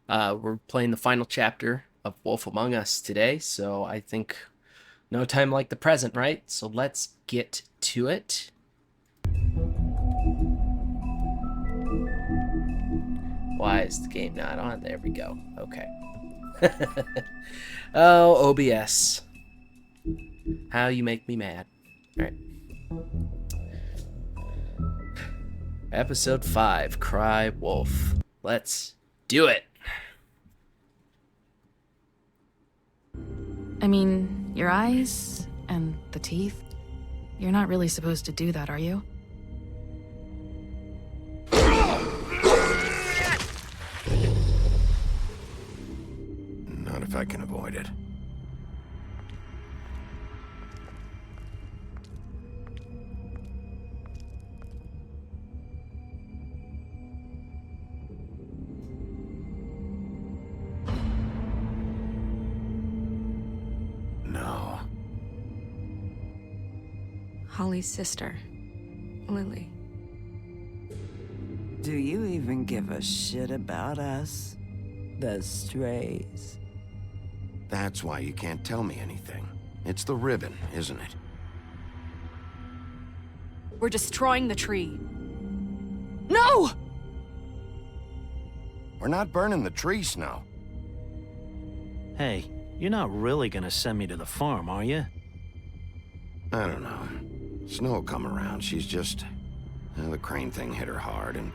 We're playing the final chapter of Wolf Among Us today, so I think no time like the present, right? So let's get to it. Why is the game not on? There we go. Okay. Oh, OBS. How you make me mad. All right. Episode 5, Cry Wolf. Let's do it. I mean, your eyes and the teeth. You're not really supposed to do that, are you? Not if I can avoid it. No. Holly's sister, Lily. Do you even give a shit about us? The strays. That's why you can't tell me anything. It's the ribbon, isn't it? We're destroying the tree. No! We're not burning the tree, Snow. Hey, you're not really gonna send me to the farm, are you? I don't know. Snow will come around. She's just... the crane thing hit her hard, and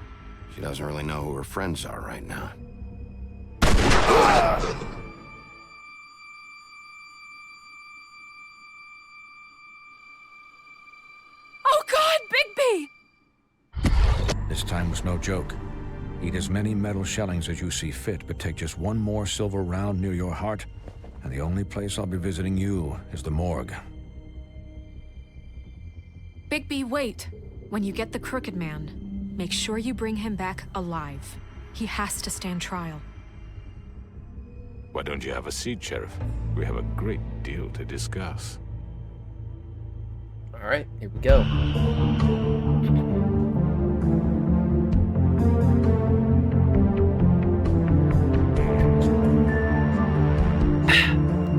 she doesn't really know who her friends are right now. Oh God, Bigby! This time was no joke. Eat as many metal shellings as you see fit, but take just one more silver round near your heart, and the only place I'll be visiting you is the morgue. Bigby, wait. When you get the Crooked Man, make sure you bring him back alive. He has to stand trial. Why don't you have a seat, Sheriff? We have a great deal to discuss. All right, here we go.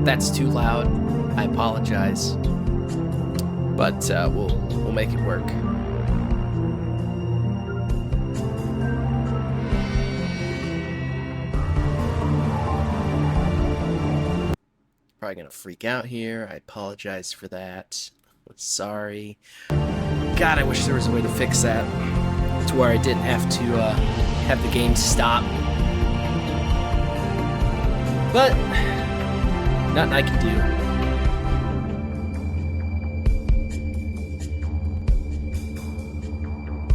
That's too loud. I apologize, but we'll make it work. Probably gonna freak out here. I apologize for that. I'm sorry. God, I wish there was a way to fix that to where I didn't have to have the game stop. But nothing I can do.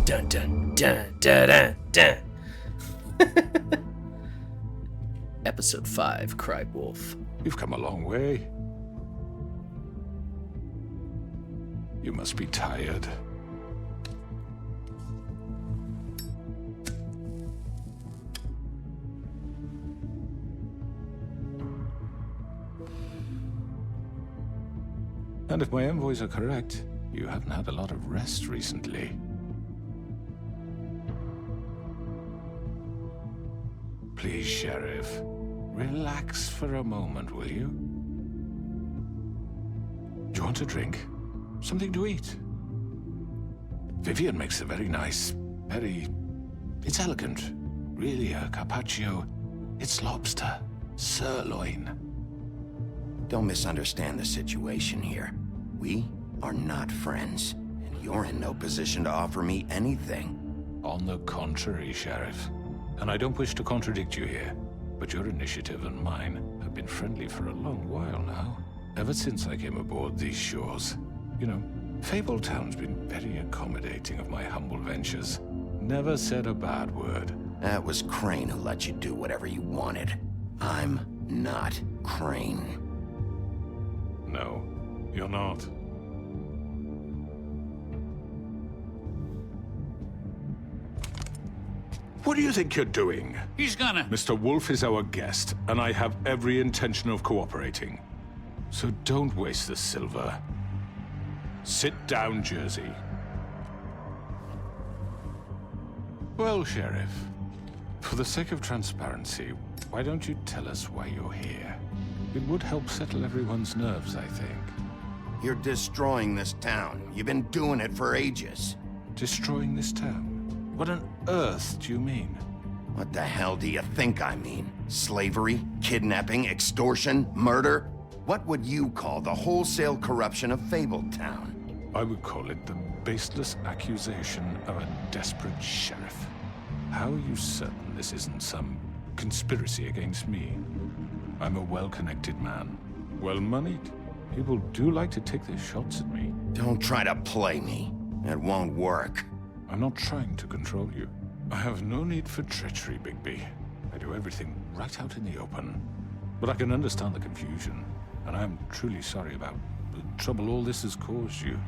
Dun dun dun dun dun dun. Episode 5, Cry Wolf. You've come a long way. You must be tired. And if my envoys are correct, you haven't had a lot of rest recently. Please, Sheriff, relax for a moment, will you? Do you want a drink? Something to eat? Vivian makes a very nice, it's elegant. Really a carpaccio. It's lobster, sirloin. Don't misunderstand the situation here. We are not friends, and you're in no position to offer me anything. On the contrary, Sheriff. And I don't wish to contradict you here, but your initiative and mine have been friendly for a long while now. Ever since I came aboard these shores. You know, Fabletown's been very accommodating of my humble ventures. Never said a bad word. That was Crane who let you do whatever you wanted. I'm not Crane. No, you're not. What do you think you're doing? He's gonna... Mr. Wolf is our guest, and I have every intention of cooperating. So don't waste the silver. Sit down, Jersey. Well, Sheriff, For the sake of transparency, why don't you tell us why you're here? It would help settle everyone's nerves, I think. You're destroying this town. You've been doing it for ages. Destroying this town? What on earth do you mean? What the hell do you think I mean? Slavery, kidnapping, extortion, murder? What would you call the wholesale corruption of Fabletown? I would call it the baseless accusation of a desperate sheriff. How are you certain this isn't some conspiracy against me? I'm a well-connected man, well-moneyed. People do like to take their shots at me. Don't try to play me. It won't work. I'm not trying to control you. I have no need for treachery, Bigby. I do everything right out in the open. But I can understand the confusion, and I'm truly sorry about the trouble all this has caused you.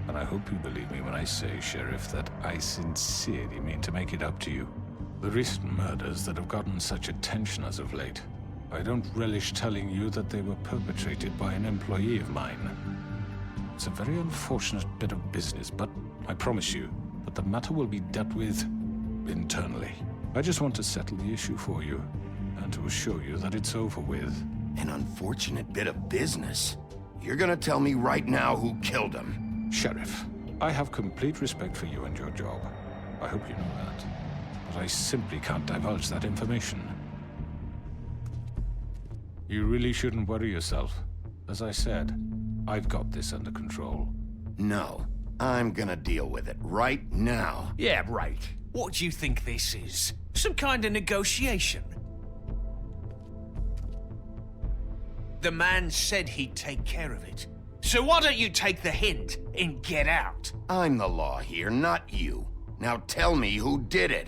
And I hope you believe me when I say, Sheriff, that I sincerely mean to make it up to you. The recent murders that have gotten such attention as of late, I don't relish telling you that they were perpetrated by an employee of mine. It's a very unfortunate bit of business, but I promise you that the matter will be dealt with internally. I just want to settle the issue for you, and to assure you that it's over with. An unfortunate bit of business? You're gonna tell me right now who killed him? Sheriff, I have complete respect for you and your job. I hope you know that. But I simply can't divulge that information. You really shouldn't worry yourself. As I said, I've got this under control. No. I'm gonna deal with it right now. Yeah, right. What do you think this is? Some kind of negotiation? The man said he'd take care of it. So why don't you take the hint and get out? I'm the law here, not you. Now tell me who did it.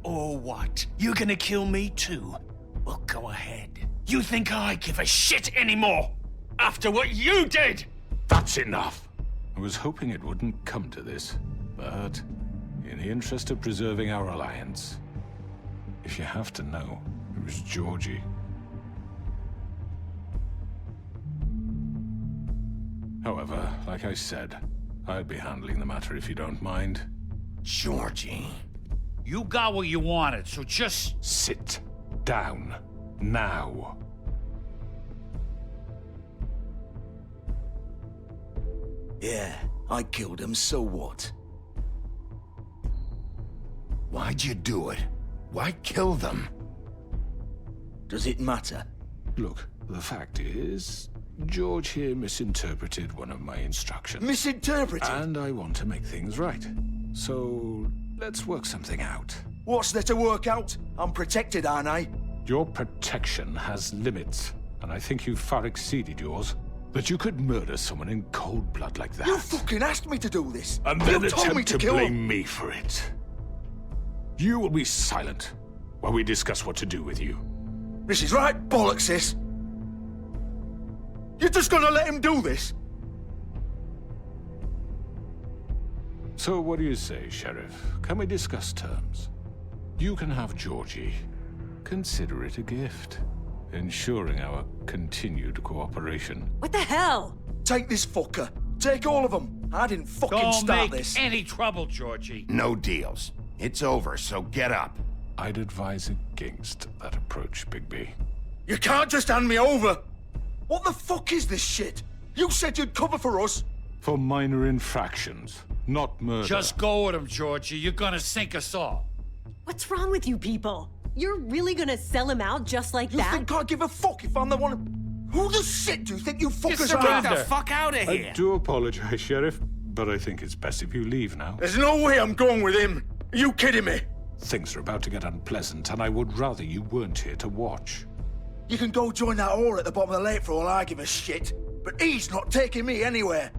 Or what? You're gonna kill me too? Well, go ahead. You think I give a shit anymore? After what you did? That's enough! I was hoping it wouldn't come to this, but in the interest of preserving our alliance, if you have to know, it was Georgie. However, like I said, I'll be handling the matter if you don't mind. Georgie. You got what you wanted, so just... Sit down. Now. Yeah, I killed him, so what? Why'd you do it? Why kill them? Does it matter? Look, the fact is, George here misinterpreted one of my instructions. Misinterpreted? And I want to make things right. So, let's work something out. What's there to work out? I'm protected, aren't I? Your protection has limits, and I think you've far exceeded yours. That you could murder someone in cold blood like that. You fucking asked me to do this! And then you told me attempt to to kill blame him. me for it. You will be silent while we discuss what to do with you. This is right bollocks, sis. You're just gonna let him do this? So what do you say, Sheriff? Can we discuss terms? You can have Georgie. Consider it a gift, ensuring our continued cooperation. What the hell? Take this fucker. Take all of them. I didn't fucking Don't start make this. any trouble, Georgie. No deals. It's over, so get up. I'd advise against that approach, Bigby. You can't just hand me over. What the fuck is this shit? You said you'd cover for us. For minor infractions, not murder. Just go with him, Georgie. You're gonna sink us all. What's wrong with you people? You're really gonna sell him out just like You that? think I give a fuck if I'm the one? Who the shit do you think you fuckers surrender. are? Get the fuck out of here. I do apologize, Sheriff, but I think it's best if you leave now. There's no way I'm going with him. Are you kidding me? Things are about to get unpleasant, and I would rather you weren't here to watch. You can go join that whore at the bottom of the lake for all I give a shit. But he's not taking me anywhere.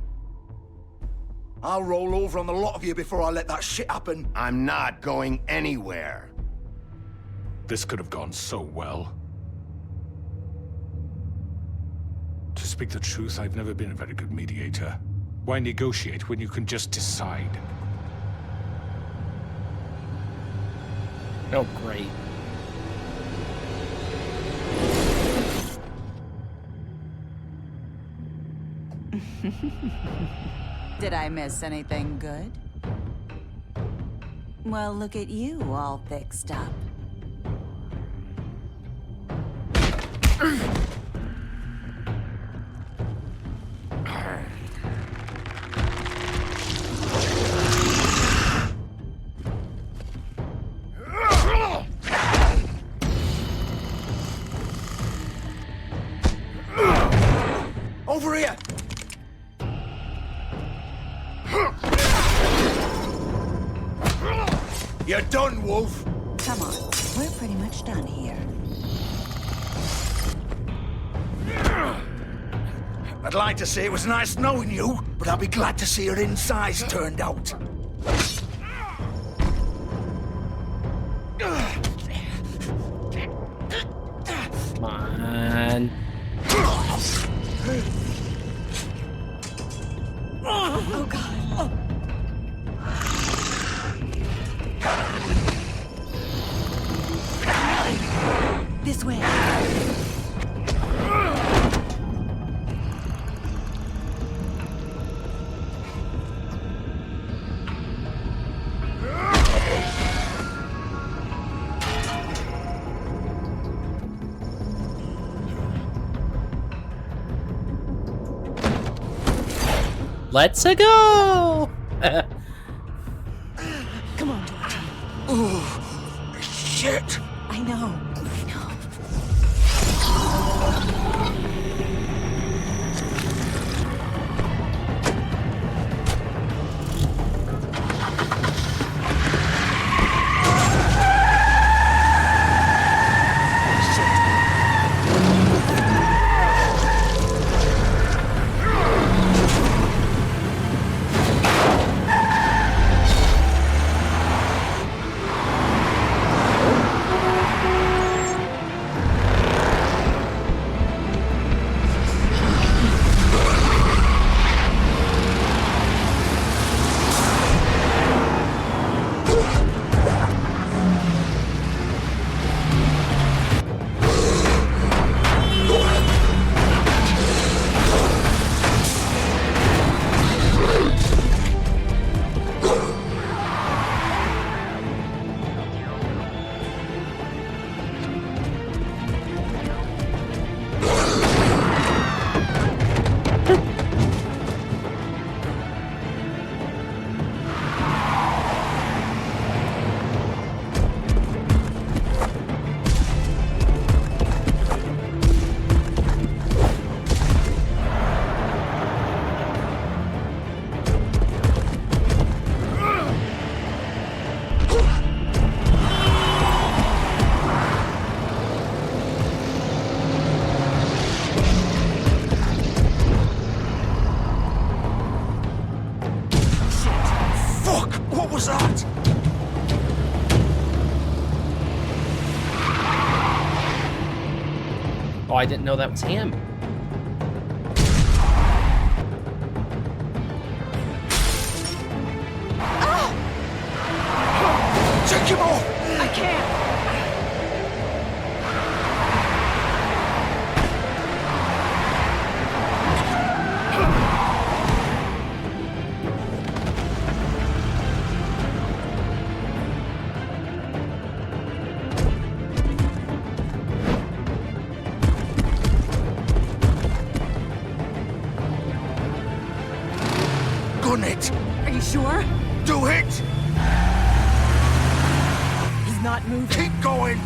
I'll roll over on the lot of you before I let that shit happen. I'm not going anywhere. This could have gone so well. To speak the truth, I've never been a very good mediator. Why negotiate when you can just decide? Oh, great. Did I miss anything good? Well, look at you all fixed up. Over here! You're done, Wolf! Come on, we're pretty much done here. I'd like to say it was nice knowing you, but I'll be glad to see your insides turned out. Come on. Oh, God. Oh. This way. Let's-a go! Come on, Georgie. Oh, shit! I know. What was that? Oh, I didn't know that was him. Take him off! I can't. Gun it! Are you sure? Do it! He's not moving. Keep going!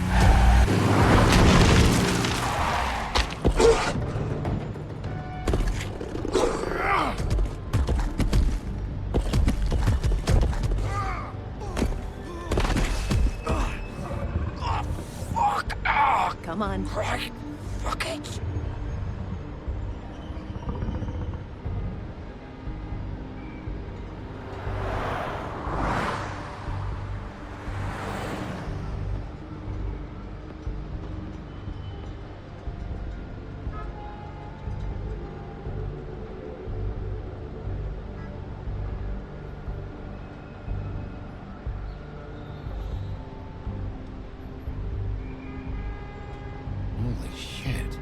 Come on. Right. Fuck it. Holy shit.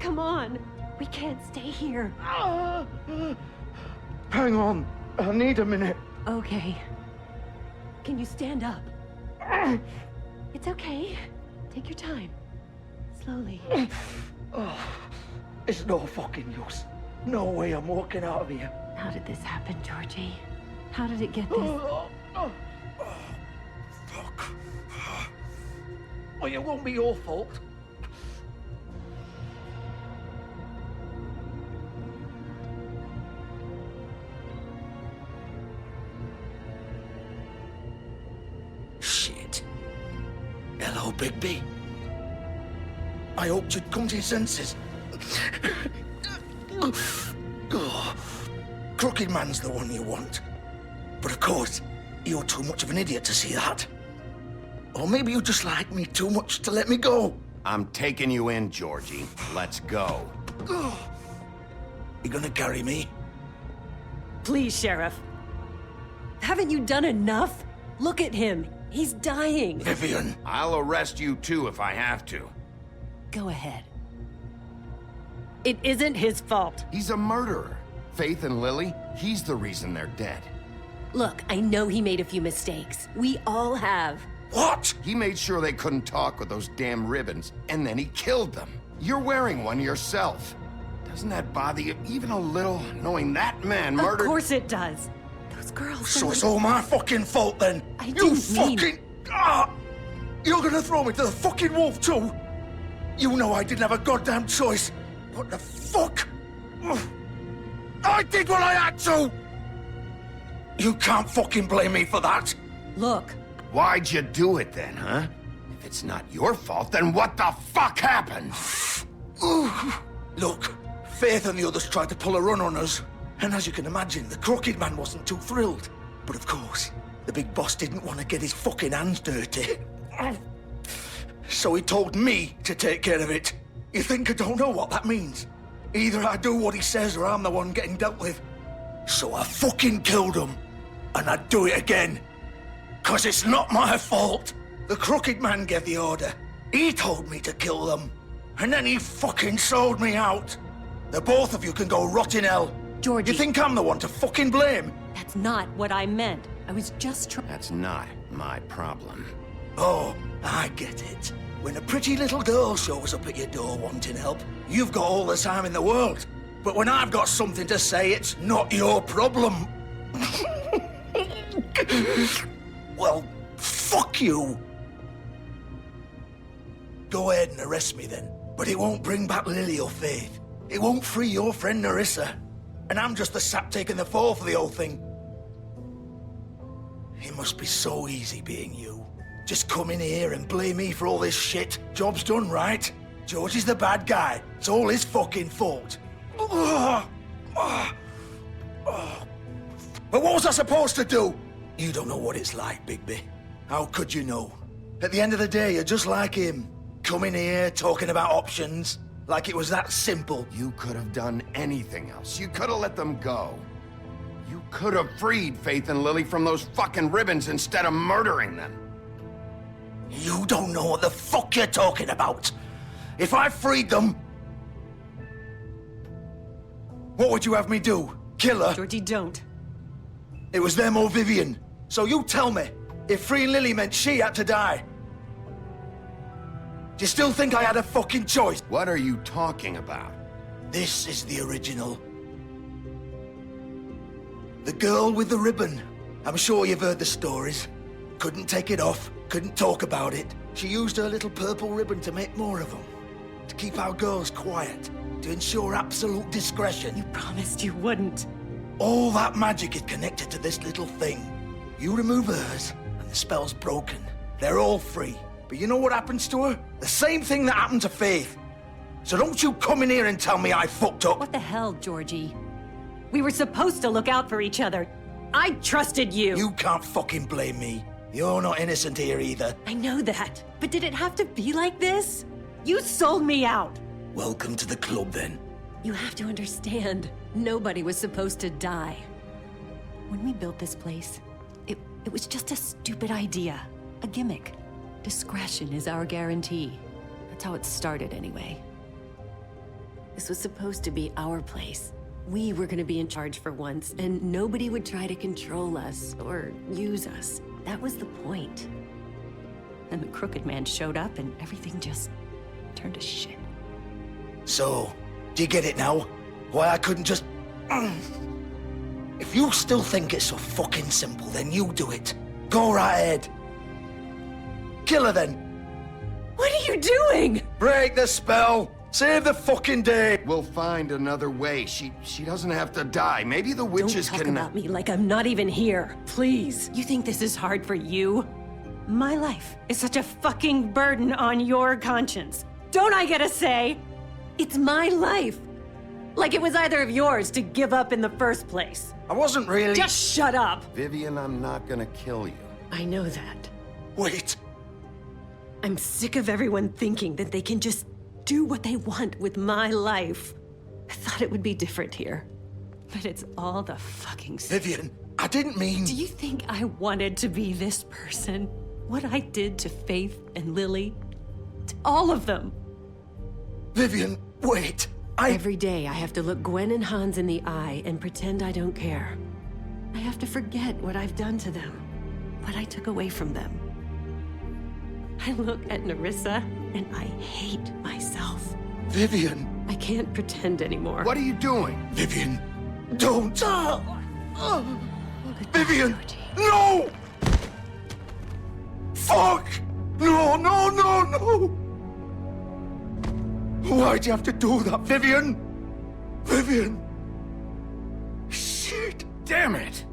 Come on. We can't stay here. Hang on. I need a minute. Okay. Can you stand up? It's okay. Take your time. Slowly. It's no fucking use. No way I'm walking out of here. How did this happen, Georgie? How did it get this? Fuck. Well, it won't be your fault. Shit. Hello, Bigby. I hoped you'd come to your senses. Crooked Man's the one you want. But of course, you're too much of an idiot to see that. Or maybe you just like me too much to let me go. I'm taking you in, Georgie. Let's go. You gonna carry me? Please, Sheriff. Haven't you done enough? Look at him. He's dying. Vivian. I'll arrest you too if I have to. Go ahead. It isn't his fault. He's a murderer. Faith and Lily, he's the reason they're dead. Look, I know he made a few mistakes. We all have. What? He made sure they couldn't talk with those damn ribbons, and then he killed them. You're wearing one yourself. Doesn't that bother you even a little, knowing that man murdered— Of course it does. Those girls— So it's all my fucking fault then? I didn't mean— You're gonna throw me to the fucking wolf too? You know I didn't have a goddamn choice. What the fuck? I did what I had to! You can't fucking blame me for that. Look. Why'd you do it then, huh? If it's not your fault, then what the fuck happened? Look, Faith and the others tried to pull a run on us. And as you can imagine, the Crooked Man wasn't too thrilled. But of course, the big boss didn't want to get his fucking hands dirty. So he told me to take care of it. You think I don't know what that means? Either I do what he says or I'm the one getting dealt with. So I fucking killed him. And I'd do it again. 'Cause it's not my fault. The Crooked Man gave the order. He told me to kill them. And then he fucking sold me out. The both of you can go rot in hell. Georgie. You think I'm the one to fucking blame? That's not what I meant. I was just trying— That's not my problem. Oh, I get it. When a pretty little girl shows up at your door wanting help, you've got all the time in the world. But when I've got something to say, it's not your problem. Well, fuck you. Go ahead and arrest me then. But it won't bring back Lily or Faith. It won't free your friend Nerissa. And I'm just the sap taking the fall for the whole thing. It must be so easy being you. Just come in here and blame me for all this shit. Job's done, right? George is the bad guy. It's all his fucking fault. But what was I supposed to do? You don't know what it's like, Bigby. How could you know? At the end of the day, you're just like him. Coming here, talking about options. Like it was that simple. You could have done anything else. You could have let them go. You could have freed Faith and Lily from those fucking ribbons instead of murdering them. You don't know what the fuck you're talking about. If I freed them... What would you have me do? Kill her? Georgie, don't. It was them or Vivian. So you tell me, if freeing Lily meant she had to die, do you still think I had a fucking choice? What are you talking about? This is the original. The girl with the ribbon. I'm sure you've heard the stories. Couldn't take it off, couldn't talk about it. She used her little purple ribbon to make more of them. To keep our girls quiet. To ensure absolute discretion. You promised you wouldn't. All that magic is connected to this little thing. You remove hers, and the spell's broken. They're all free. But you know what happens to her? The same thing that happened to Faith. So don't you come in here and tell me I fucked up. What the hell, Georgie? We were supposed to look out for each other. I trusted you. You can't fucking blame me. You're not innocent here either. I know that. But did it have to be like this? You sold me out. Welcome to the club, then. You have to understand, nobody was supposed to die. When we built this place, it was just a stupid idea. A gimmick. Discretion is our guarantee. That's how it started, anyway. This was supposed to be our place. We were gonna be in charge for once, and nobody would try to control us or use us. That was the point. And the crooked man showed up and everything just turned to shit. So, do you get it now? Why I couldn't just... If you still think it's so fucking simple, then you do it. Go right ahead. Kill her then. What are you doing? Break the spell. Save the fucking day. We'll find another way. She doesn't have to die. Maybe the witches Don't talk can... about me like I'm not even here. Please. You think this is hard for you? My life is such a fucking burden on your conscience. Don't I get a say? It's my life. Like it was either of yours to give up in the first place. I wasn't really... Just shut up. Vivian, I'm not gonna kill you. I know that. Wait. I'm sick of everyone thinking that they can just do what they want with my life. I thought it would be different here. But it's all the fucking same. Vivian, I didn't mean... Do you think I wanted to be this person? What I did to Faith and Lily? To all of them. Vivian, wait. Every day I have to look Gwen and Hans in the eye and pretend I don't care. I have to forget what I've done to them. What I took away from them. I look at Nerissa and I hate myself. Vivian. I can't pretend anymore. What are you doing? Vivian, don't. Vivian, no! Fuck! No, no, no, no! Why'd you have to do that, Vivian? Vivian! Shit! Damn it!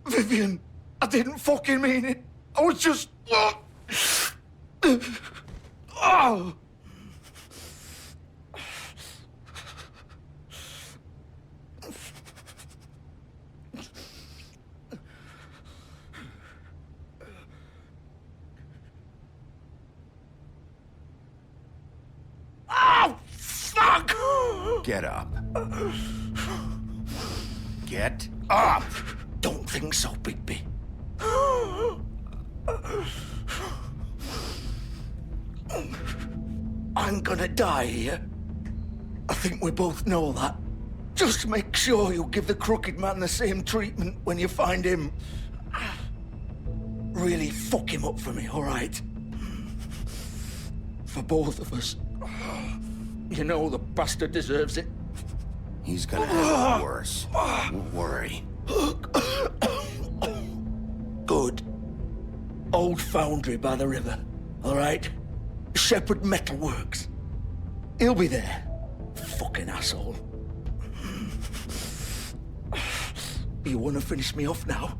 Vivian, I didn't fucking mean it. I was just... Oh! Oh, fuck! Get up. Get up! Don't think so, Bigby. I'm gonna die here. I think we both know that. Just make sure you give the crooked man the same treatment when you find him. Really fuck him up for me, all right? For both of us. You know the bastard deserves it. He's gonna have it worse. Don't worry. Good. Old foundry by the river, all right? Shepherd Metalworks. He'll be there. Fucking asshole. You want to finish me off now?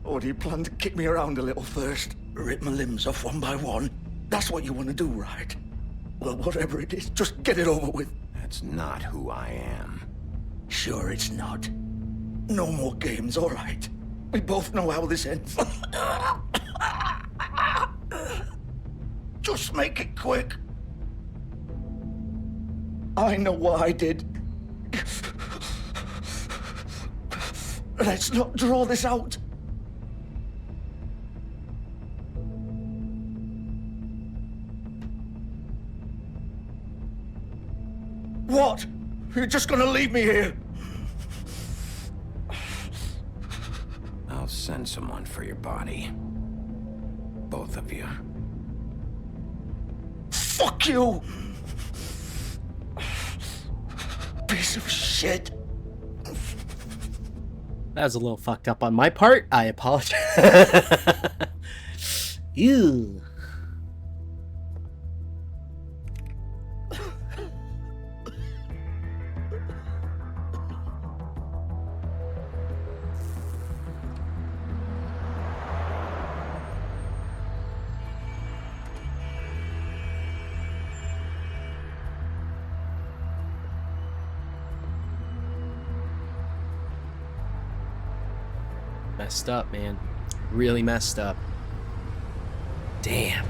Or do you plan to kick me around a little first? Rip my limbs off one by one? That's what you want to do, right? Well, whatever it is, just get it over with. That's not who I am. Sure it's not. No more games, all right? We both know how this ends. Just make it quick. I know what I did. Let's not draw this out. What? You're just gonna leave me here? I'll send someone for your body. Both of you. Fuck you! Piece of shit. That was a little fucked up on my part. I apologize. Ew. Messed up, man. Really messed up. Damn.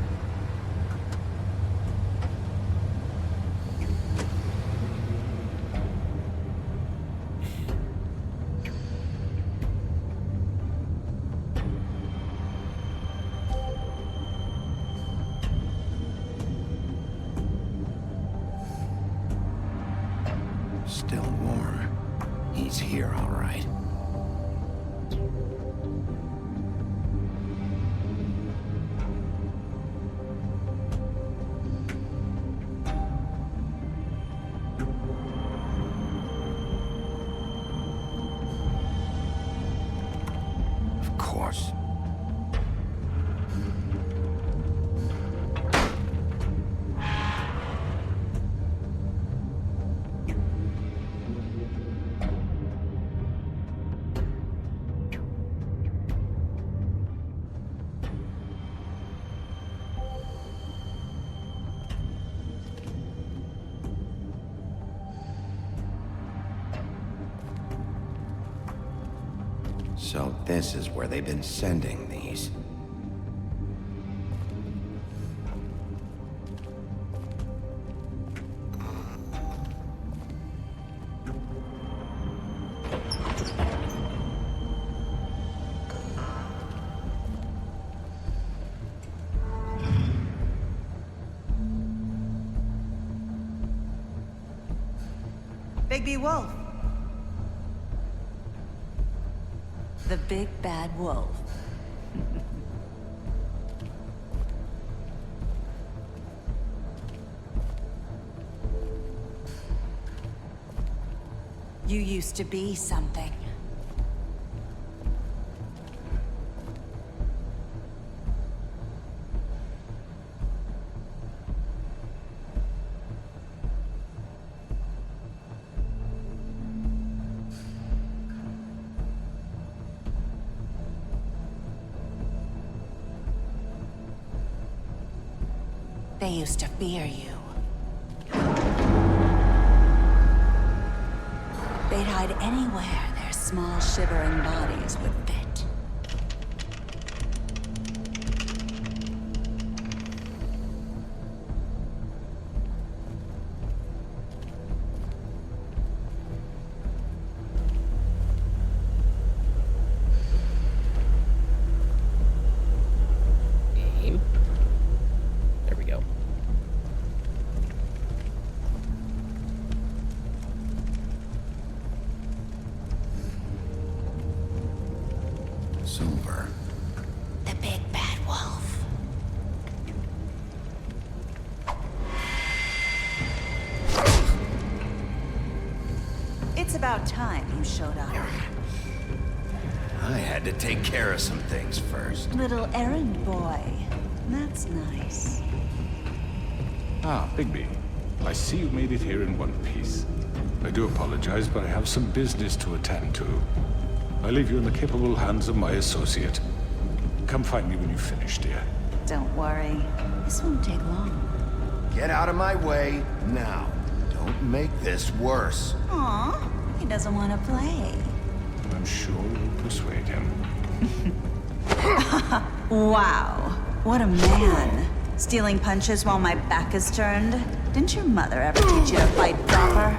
He's here, all right. Of course. So this is where they've been sending these. Bigby Wolf. The big bad wolf. You used to be something. They used to fear you. They'd hide anywhere their small, shivering bodies would fit. Aim. There we go. Silver. The big bad wolf. It's about time you showed up. I had to take care of some things first. Little errand boy. That's nice. Ah, Bigby. I see you made it here in one piece. I do apologize, but I have some business to attend to. I leave you in the capable hands of my associate. Come find me when you've finished, dear. Don't worry. This won't take long. Get out of my way now. Don't make this worse. Aw, he doesn't want to play. I'm sure you'll persuade him. Wow, what a man. Stealing punches while my back is turned? Didn't your mother ever teach you to fight proper?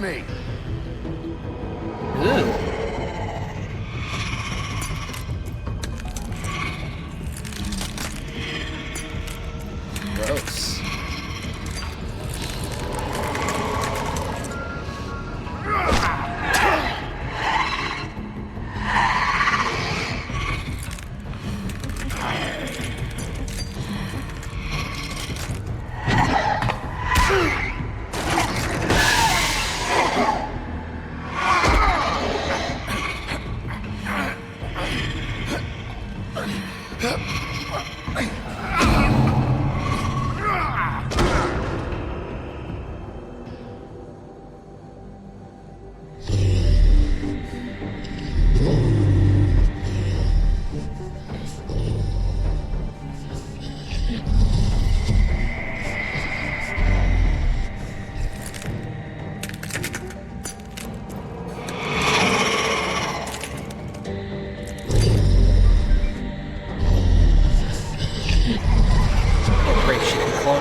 me. Ooh. Gross.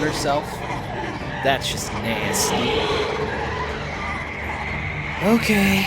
Herself. That's just nasty. Okay.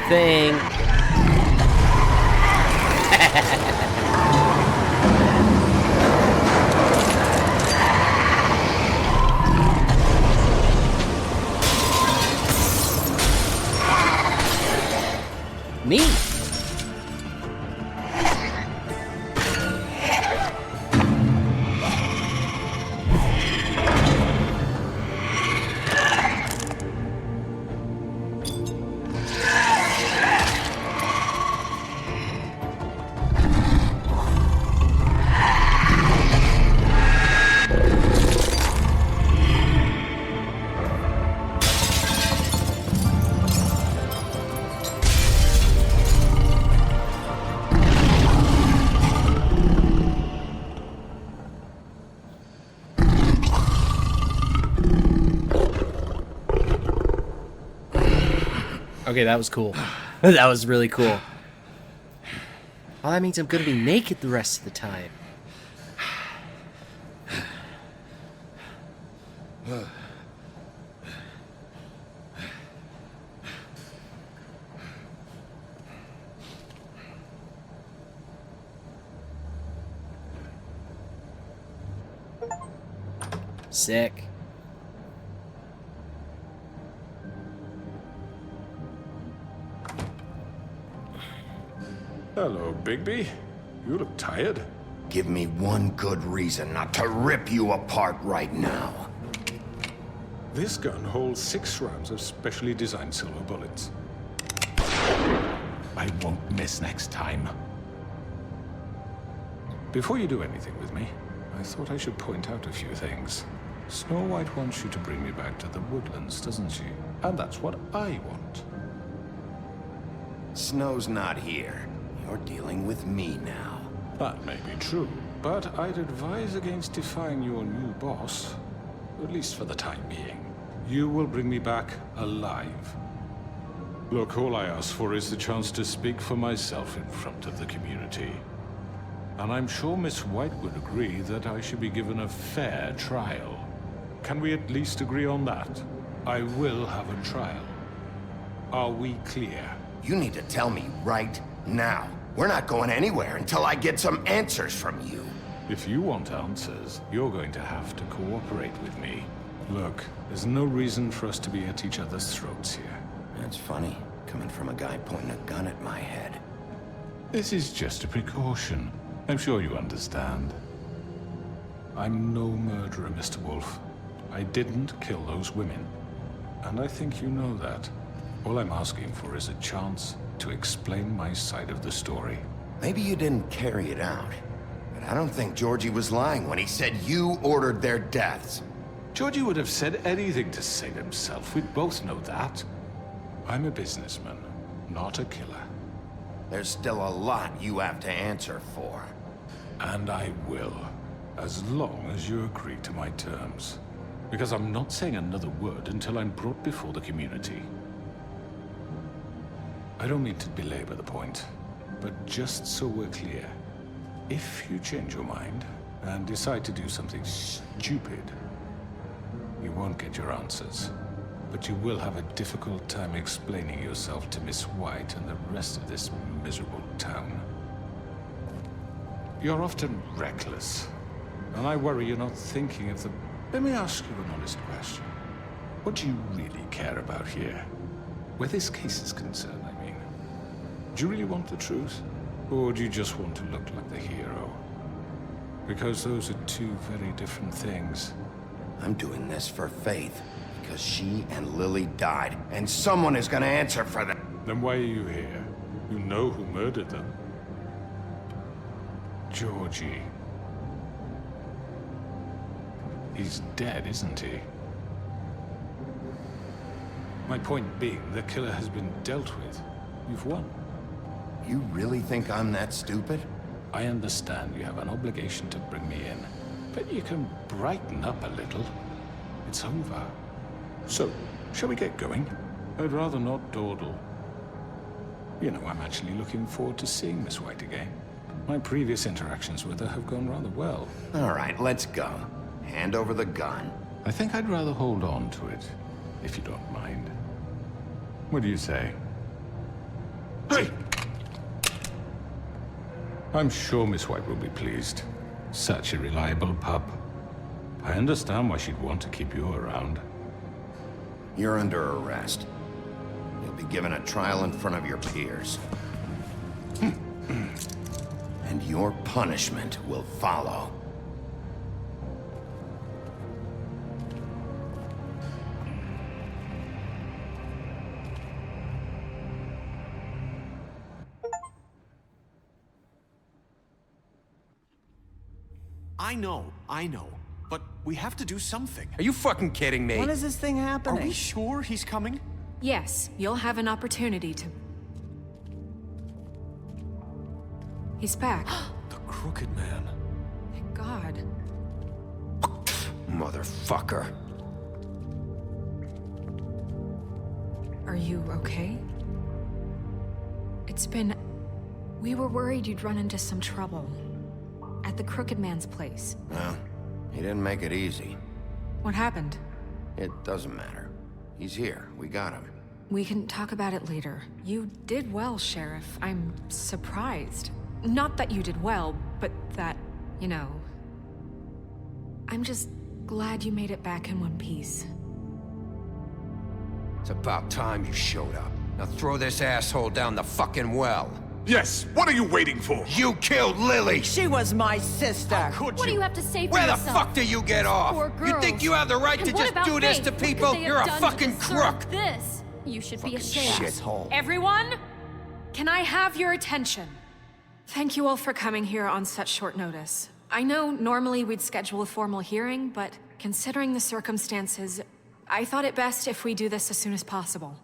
Thing. Neat. Okay, that was cool. That was really cool. Well, that means I'm gonna be naked the rest of the time. Sick. Hello, Bigby. You look tired. Give me one good reason not to rip you apart right now. This gun holds 6 rounds of specially designed silver bullets. I won't miss next time. Before you do anything with me, I thought I should point out a few things. Snow White wants you to bring me back to the woodlands, doesn't she? And that's what I want. Snow's not here. You're dealing with me now. That may be true, but I'd advise against defying your new boss, at least for the time being. You will bring me back alive. Look, all I ask for is the chance to speak for myself in front of the community. And I'm sure Miss White would agree that I should be given a fair trial. Can we at least agree on that? I will have a trial. Are we clear? You need to tell me right now. We're not going anywhere until I get some answers from you. If you want answers, you're going to have to cooperate with me. Look, there's no reason for us to be at each other's throats here. That's funny, coming from a guy pointing a gun at my head. This is just a precaution. I'm sure you understand. I'm no murderer, Mr. Wolf. I didn't kill those women. And I think you know that. All I'm asking for is a chance to explain my side of the story. Maybe you didn't carry it out, but I don't think Georgie was lying when he said you ordered their deaths. Georgie would have said anything to save himself. We'd both know that. I'm a businessman, not a killer. There's still a lot you have to answer for. And I will, as long as you agree to my terms. Because I'm not saying another word until I'm brought before the community. I don't mean to belabor the point, but just so we're clear, if you change your mind and decide to do something stupid, you won't get your answers. But you will have a difficult time explaining yourself to Miss White and the rest of this miserable town. You're often reckless, and I worry you're not thinking of the... Let me ask you an honest question. What do you really care about here? Where this case is concerned, I mean. Do you really want the truth? Or do you just want to look like the hero? Because those are two very different things. I'm doing this for Faith, because she and Lily died, and someone is gonna answer for them. Then why are you here? You know who murdered them. Georgie. He's dead, isn't he? My point being, the killer has been dealt with. You've won. You really think I'm that stupid? I understand you have an obligation to bring me in, but you can brighten up a little. It's over. So, shall we get going? I'd rather not dawdle. You know, I'm actually looking forward to seeing Miss White again. My previous interactions with her have gone rather well. All right, let's go. Hand over the gun. I think I'd rather hold on to it, if you don't mind. What do you say? Hey! I'm sure Miss White will be pleased. Such a reliable pup. I understand why she'd want to keep you around. You're under arrest. You'll be given a trial in front of your peers. And your punishment will follow. I know. But we have to do something. Are you fucking kidding me? When is this thing happening? Are we sure he's coming? Yes, you'll have an opportunity to... He's back. The Crooked Man. Thank God. Motherfucker. Are you okay? It's been... We were worried you'd run into some trouble. At the Crooked Man's place. Well, he didn't make it easy. What happened? It doesn't matter. He's here. We got him. We can talk about it later. You did well, Sheriff. I'm surprised. Not that you did well, but that, you know... I'm just glad you made it back in one piece. It's about time you showed up. Now throw this asshole down the fucking well. Yes, what are you waiting for? You killed Lily! She was my sister. Could What do you? you have to say for Where the yourself? fuck do you get off? Poor You girls. think you have the right And to what just about do this Faith? to What could people? they have You're a done to fucking deserve crook! This. You should be ashamed. Shithole. Everyone, can I have your attention? Thank you all for coming here on such short notice. I know normally we'd schedule a formal hearing, but considering the circumstances, I thought it best if we do this as soon as possible.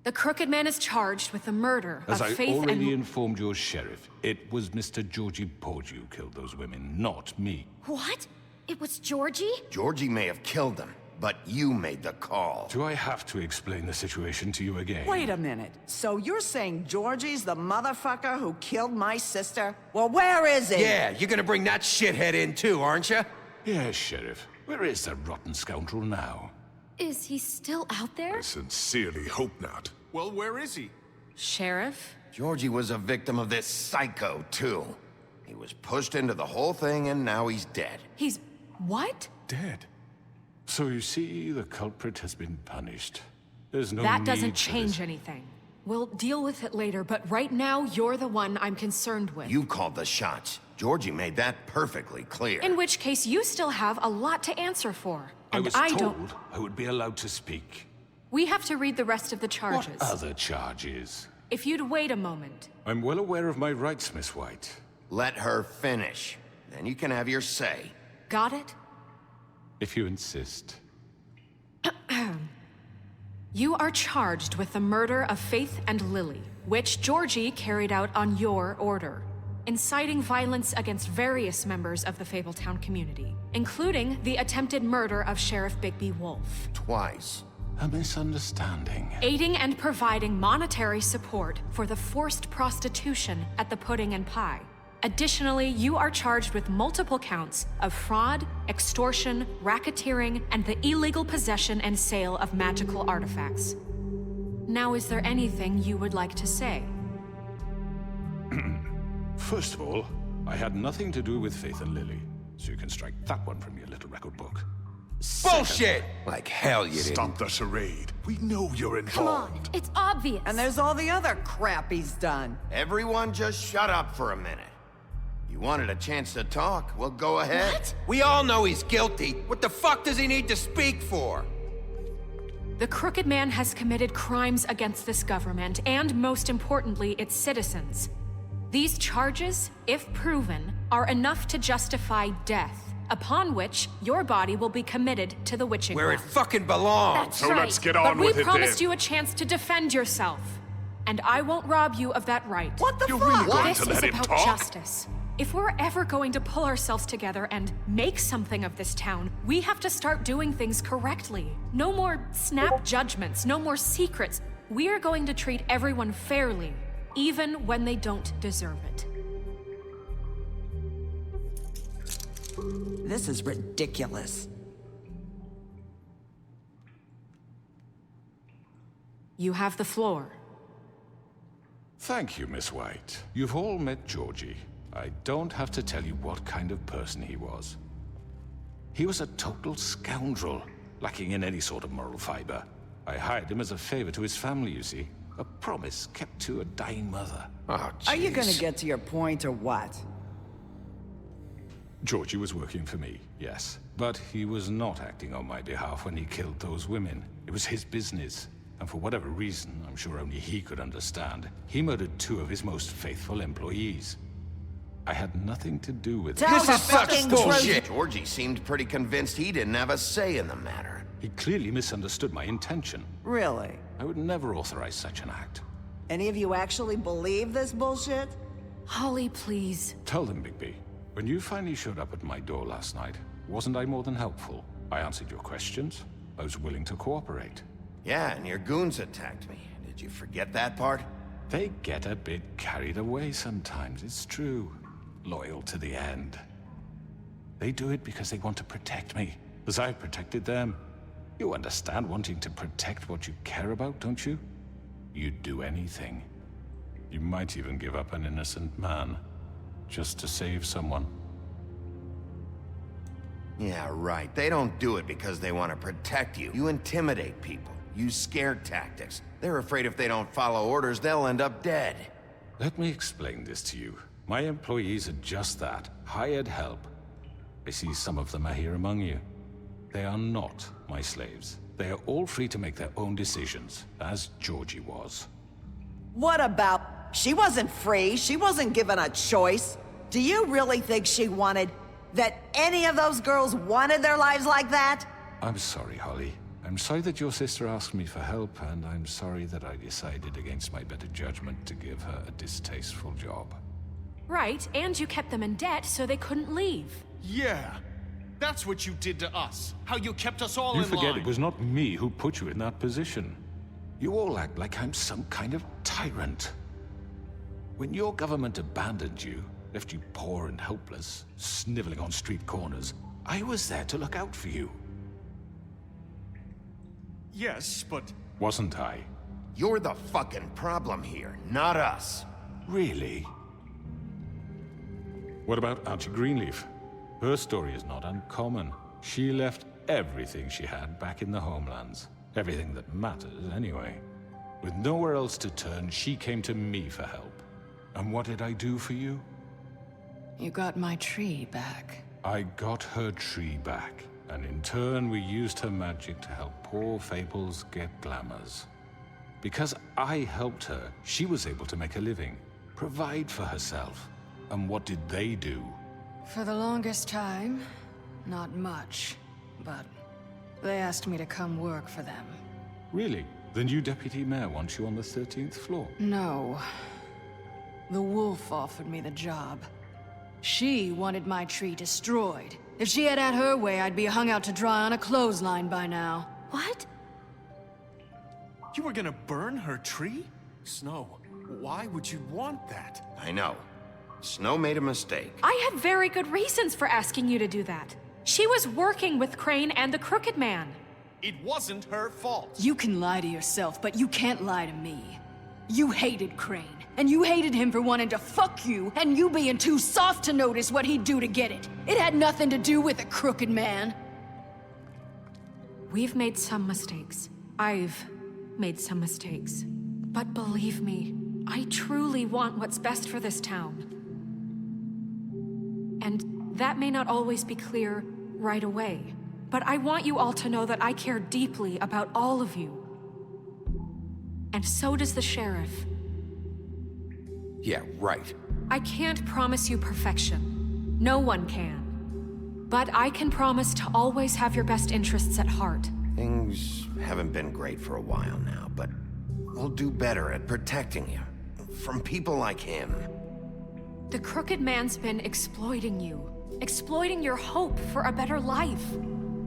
The Crooked Man is charged with the murder As of I Faith already and... informed your sheriff, it was Mr. Georgie Porgy who killed those women, not me. What? It was Georgie? Georgie may have killed them, but you made the call. Do I have to explain the situation to you again? Wait a minute. So you're saying Georgie's the motherfucker who killed my sister? Well, where is he? Yeah, you're gonna bring that shithead in too, aren't you? Yes, Sheriff. Where is the rotten scoundrel now? Is he still out there? I sincerely hope not. Well, where is he? Sheriff? Georgie was a victim of this psycho, too. He was pushed into the whole thing, and now he's dead. He's... what? Dead. So you see, the culprit has been punished. There's no That need doesn't for change this. anything. We'll deal with it later, but right now, you're the one I'm concerned with. You called the shots. Georgie made that perfectly clear. In which case, you still have a lot to answer for. I And was I told don't... I would be allowed to speak. We have to read the rest of the charges. What other charges? If you'd wait a moment. I'm well aware of my rights, Miss White. Let her finish. Then you can have your say. Got it? If you insist. You are charged with the murder of Faith and Lily, which Georgie carried out on your order, inciting violence against various members of the Fabletown community, including the attempted murder of Sheriff Bigby Wolf. Twice. A misunderstanding. Aiding and providing monetary support for the forced prostitution at the Pudding and Pie. Additionally, you are charged with multiple counts of fraud, extortion, racketeering, and the illegal possession and sale of magical artifacts. Now, is there anything you would like to say? First of all, I had nothing to do with Faith and Lily, so you can strike that one from your little record book. Bullshit! Like hell you didn't. Stop the charade. We know you're Come involved. on, it's obvious. And there's all the other crap he's done. Everyone just shut up for a minute. You wanted a chance to talk? Well, go ahead. What? We all know he's guilty. What the fuck does he need to speak for? The Crooked Man has committed crimes against this government and, most importantly, its citizens. These charges, if proven, are enough to justify death, upon which your body will be committed to the witching Where it well. fucking belongs. That's So right. let's get on but with we it promised then. you a chance to defend yourself, and I won't rob you of that right. What the You're fuck? really going This to is let him about talk? justice. If we're ever going to pull ourselves together and make something of this town, we have to start doing things correctly. No more snap judgments, no more secrets. We are going to treat everyone fairly, even when they don't deserve it. This is ridiculous. You have the floor. Thank you, Miss White. You've all met Georgie. I don't have to tell you what kind of person he was. He was a total scoundrel, lacking in any sort of moral fiber. I hired him as a favor to his family, you see. A promise kept to a dying mother. Oh, Are you gonna jeez. get to your point or what? Georgie was working for me, yes. But he was not acting on my behalf when he killed those women. It was his business. And for whatever reason, I'm sure only he could understand, he murdered 2 of his most faithful employees. I had nothing to do with it. Tell This the is such fucking bullshit. Georgie seemed pretty convinced he didn't have a say in the matter. He clearly misunderstood my intention. Really? I would never authorize such an act. Any of you actually believe this bullshit? Holly, please. Tell them, Bigby. When you finally showed up at my door last night, wasn't I more than helpful? I answered your questions. I was willing to cooperate. Yeah, and your goons attacked me. Did you forget that part? They get a bit carried away sometimes, it's true. Loyal to the end. They do it because they want to protect me, as I protected them. You understand wanting to protect what you care about, don't you? You'd do anything. You might even give up an innocent man, just to save someone. Yeah, right. They don't do it because they want to protect you. You intimidate people. Use scare tactics. They're afraid if they don't follow orders, they'll end up dead. Let me explain this to you. My employees are just that, hired help. I see some of them are here among you. They are not my slaves. They are all free to make their own decisions, as Georgie was. What about... She wasn't free. She wasn't given a choice. Do you really think she wanted... that any of those girls wanted their lives like that? I'm sorry, Holly. I'm sorry that your sister asked me for help, and I'm sorry that I decided against my better judgment to give her a distasteful job. Right, and you kept them in debt so they couldn't leave. Yeah. That's what you did to us. How you kept us all in line. You forget it was not me who put you in that position. You all act like I'm some kind of tyrant. When your government abandoned you, left you poor and helpless, sniveling on street corners, I was there to look out for you. Yes, but... Wasn't I? You're the fucking problem here, not us. Really? What about Auntie Greenleaf? Her story is not uncommon. She left everything she had back in the homelands. Everything that matters, anyway. With nowhere else to turn, she came to me for help. And what did I do for you? You got my tree back. I got her tree back. And in turn, we used her magic to help poor Fables get glamours. Because I helped her, she was able to make a living, provide for herself. And what did they do? For the longest time, not much. But they asked me to come work for them. Really? The new deputy mayor wants you on the 13th floor? No. The wolf offered me the job. She wanted my tree destroyed. If she had her way, I'd be hung out to dry on a clothesline by now. What? You were gonna burn her tree? Snow, why would you want that? I know. Snow made a mistake. I had very good reasons for asking you to do that. She was working with Crane and the Crooked Man. It wasn't her fault. You can lie to yourself, but you can't lie to me. You hated Crane, and you hated him for wanting to fuck you, and you being too soft to notice what he'd do to get it. It had nothing to do with the Crooked Man. We've made some mistakes. I've made some mistakes. But believe me, I truly want what's best for this town. And that may not always be clear right away. But I want you all to know that I care deeply about all of you. And so does the sheriff. Yeah, right. I can't promise you perfection. No one can. But I can promise to always have your best interests at heart. Things haven't been great for a while now, but we'll do better at protecting you. From people like him. The Crooked Man's been exploiting you. Exploiting your hope for a better life.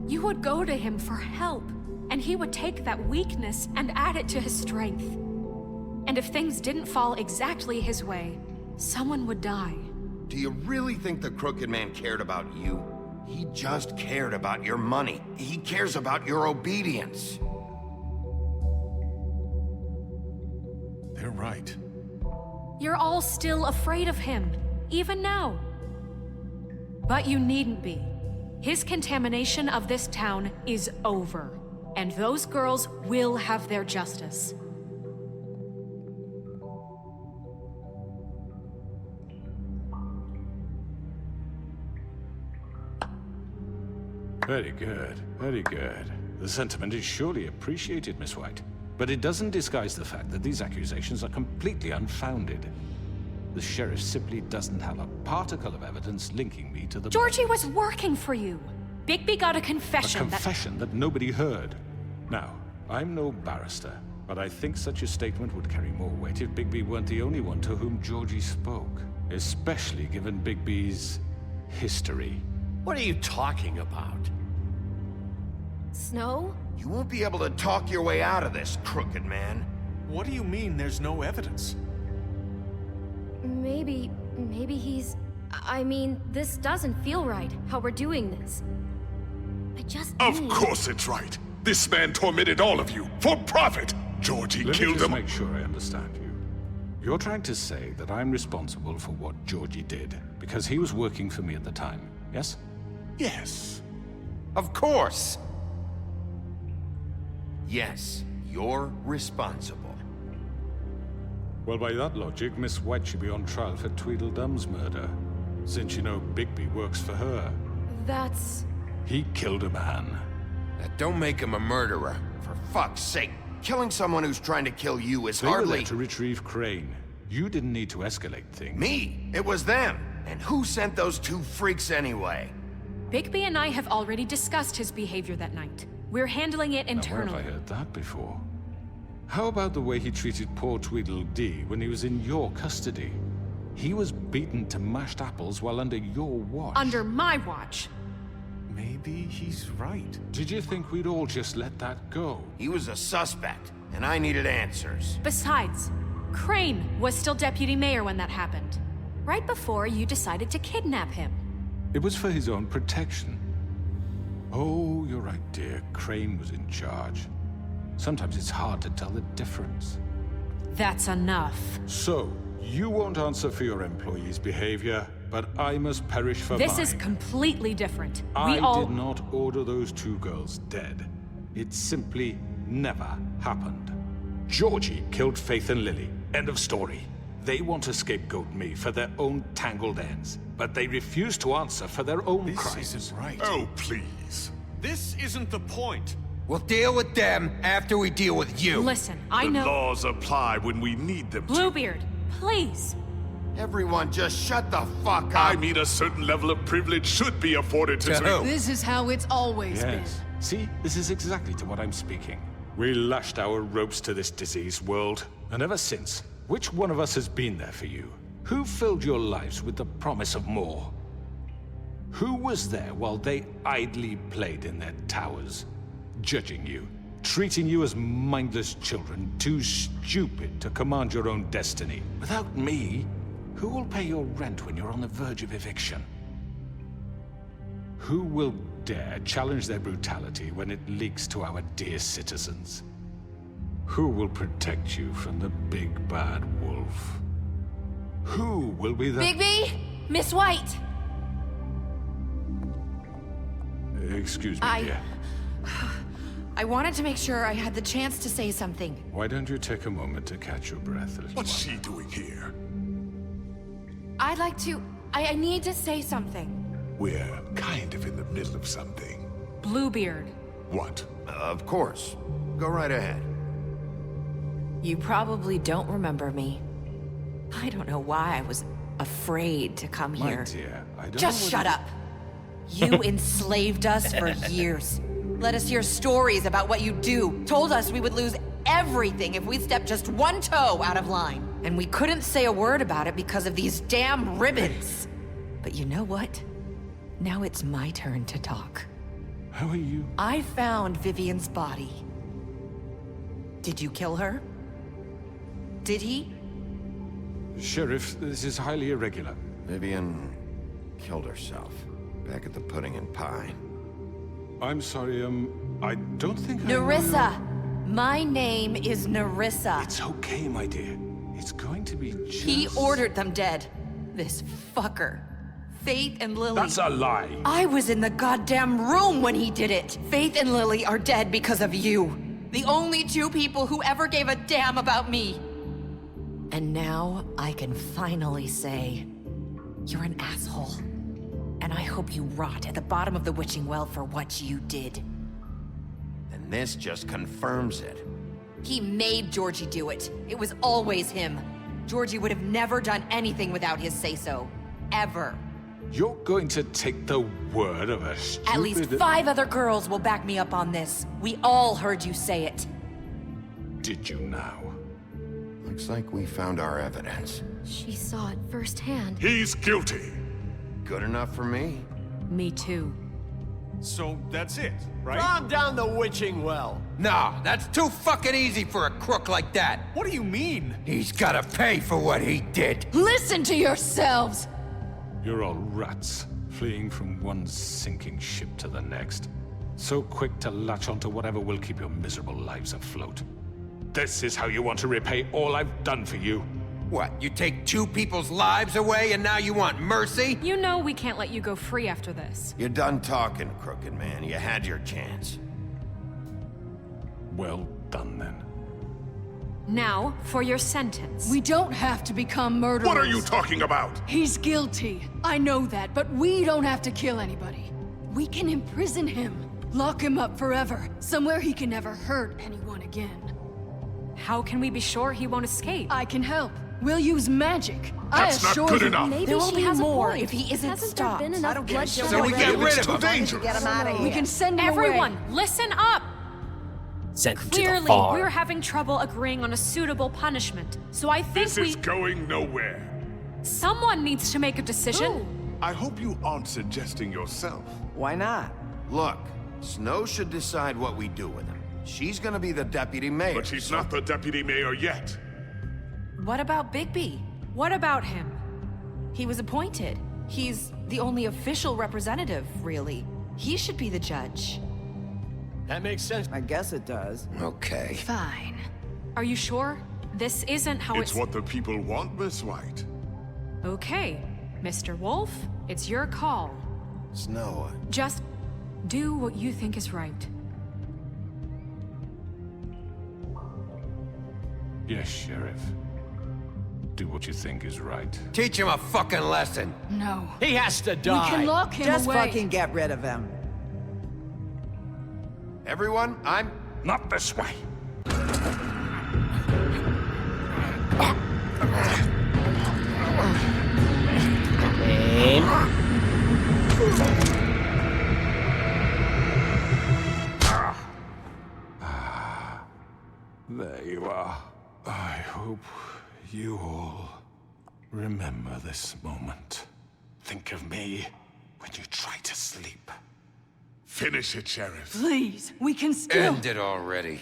You would go to him for help, and he would take that weakness and add it to his strength. And if things didn't fall exactly his way, someone would die. Do you really think the Crooked Man cared about you? He just cared about your money. He cares about your obedience. They're right. You're all still afraid of him, even now. But you needn't be. His contamination of this town is over, and those girls will have their justice. Very good, very good. The sentiment is surely appreciated, Miss White. But it doesn't disguise the fact that these accusations are completely unfounded. The sheriff simply doesn't have a particle of evidence linking me to the... Georgie was working for you. Bigby got a confession. A confession that nobody heard. Now, I'm no barrister, but I think such a statement would carry more weight if Bigby weren't the only one to whom Georgie spoke. Especially given Bigby's history. What are you talking about? Snow? You won't be able to talk your way out of this, Crooked Man. What do you mean there's no evidence? Maybe he's... I mean, this doesn't feel right, how we're doing this. I just Of course it's right. This man tormented all of you, for profit. Georgie killed them. Let me just make sure I understand you. You're trying to say that I'm responsible for what Georgie did, because he was working for me at the time, yes? Yes. Of course. Yes, you're responsible. Well, by that logic, Miss White should be on trial for Tweedledum's murder. Since you know Bigby works for her. That's... He killed a man. That don't make him a murderer. For fuck's sake. Killing someone who's trying to kill you is They were hardly... there to retrieve Crane. You didn't need to escalate things. Me? It was them. And who sent those two freaks anyway? Bigby and I have already discussed his behavior that night. We're handling it internally. Now, where have I heard that before? How about the way he treated poor Tweedledee when he was in your custody? He was beaten to mashed apples while under your watch. Under my watch. Maybe he's right. Did you think we'd all just let that go? He was a suspect, and I needed answers. Besides, Crane was still deputy mayor when that happened. Right before you decided to kidnap him. It was for his own protection. Oh, you're right, dear. Crane was in charge. Sometimes it's hard to tell the difference. That's enough. So, you won't answer for your employees' behavior, but I must perish for mine. This is completely different. I did not order those two girls dead. It simply never happened. Georgie killed Faith and Lily. End of story. They want to scapegoat me for their own tangled ends, but they refuse to answer for their own crimes. This isn't right. Oh, please. This isn't the point. We'll deal with them after we deal with you. Listen, I know... The laws apply when we need them to. Bluebeard, please. Everyone just shut the fuck up. I mean, a certain level of privilege should be afforded to... This is how it's always been. Yes. See, this is exactly to what I'm speaking. We lashed our ropes to this diseased world, and ever since, which one of us has been there for you? Who filled your lives with the promise of more? Who was there while they idly played in their towers, judging you, treating you as mindless children, too stupid to command your own destiny? Without me, who will pay your rent when you're on the verge of eviction? Who will dare challenge their brutality when it leaks to our dear citizens? Who will protect you from the big bad wolf? Who will be the... Bigby! Miss White! Excuse me, dear. I wanted to make sure I had the chance to say something. Why don't you take a moment to catch your breath, little What's she doing here? I'd like to... I need to say something. We're kind of in the middle of something. Bluebeard. What? Of course. Go right ahead. You probably don't remember me. I don't know why I was afraid to come My here. dear, I don't Just know shut up. You enslaved us for years. Let us hear stories about what you do. Told us we would lose everything if we stepped just one toe out of line. And we couldn't say a word about it because of these damn ribbons. But you know what? Now it's my turn to talk. How are you? I found Vivian's body. Did you kill her? Did he? Sheriff, this is highly irregular. Vivian killed herself back at the Pudding and Pie. I'm sorry, I don't think Nerissa! My name is Nerissa. It's okay, my dear. It's going to be just... He ordered them dead. This fucker. Faith and Lily. That's a lie. I was in the goddamn room when he did it. Faith and Lily are dead because of you. The only two people who ever gave a damn about me. And now I can finally say, you're an asshole. And I hope you rot at the bottom of the witching well for what you did. And this just confirms it. He made Georgie do it. It was always him. Georgie would have never done anything without his say-so. Ever. You're going to take the word of a stupid... At least 5 other girls will back me up on this. We all heard you say it. Did you now? Looks like we found our evidence. She saw it firsthand. He's guilty. Good enough for me. Me too. So that's it, right? Calm down the witching well. Nah, that's too fucking easy for a crook like that. What do you mean? He's gotta pay for what he did. Listen to yourselves! You're all rats, fleeing from one sinking ship to the next. So quick to latch onto whatever will keep your miserable lives afloat. This is how you want to repay all I've done for you. What, you take 2 people's lives away and now you want mercy? You know we can't let you go free after this. You're done talking, crooked man. You had your chance. Well done, then. Now, for your sentence. We don't have to become murderers. What are you talking about? He's guilty. I know that, but we don't have to kill anybody. We can imprison him. Lock him up forever. Somewhere he can never hurt anyone again. How can we be sure he won't escape? I can help. We'll use magic. That's I not assure good you. enough. Maybe There will she be has more a point. if he isn't Hasn't stopped. there been enough I don't get bloodshed it. So we already? get rid It's of too him. dangerous. Get him out of here. We can send him Everyone, away. listen up! Sent him to the Clearly, farm. we're having trouble agreeing on a suitable punishment. So I think This is going nowhere. someone needs to make a decision. I hope you aren't suggesting yourself. Why not? Look, Snow should decide what we do with him. She's gonna be the deputy mayor. But she's not the deputy mayor yet. What about Bigby? What about him? He was appointed. He's the only official representative, really. He should be the judge. That makes sense. I guess it does. Okay. Fine. Are you sure? This isn't how It's what the people want, Miss White. Okay, Mr. Wolf, it's your call. Snow, Just do what you think is right. Yes, Sheriff. Do what you think is right. Teach him a fucking lesson. No. He has to We die. can lock him Just away. fucking get rid of him. everyone, I'm... Not this way. Aim. There you are. I hope you all remember this moment. Think of me when you try to sleep. Finish it, Sheriff. Please, we can still... End it already.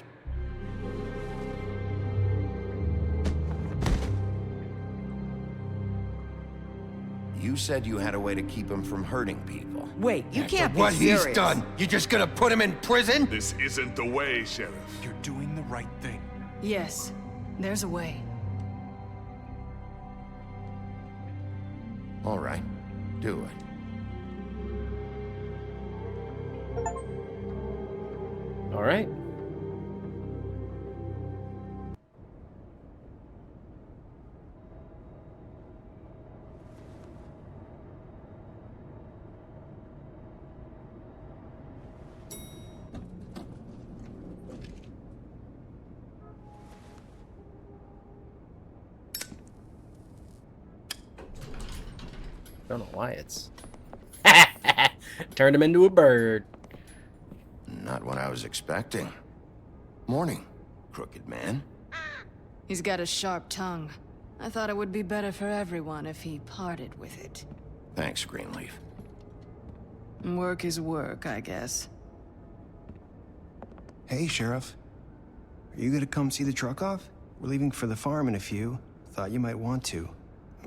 You said you had a way to keep him from hurting people. Wait, you After can't be what serious. he's done, you just gonna put him in prison? This isn't the way, Sheriff. You're doing the right thing. Yes, there's a way. All right, do it. All right. Don't know why it's turned him into a bird. Not what I was expecting. Morning, crooked man. He's got a sharp tongue. I thought it would be better for everyone if he parted with it. Thanks, Greenleaf. Work is work, I guess. Hey, Sheriff. Are you gonna come see the truck off? We're leaving for the farm in a few. Thought you might want to.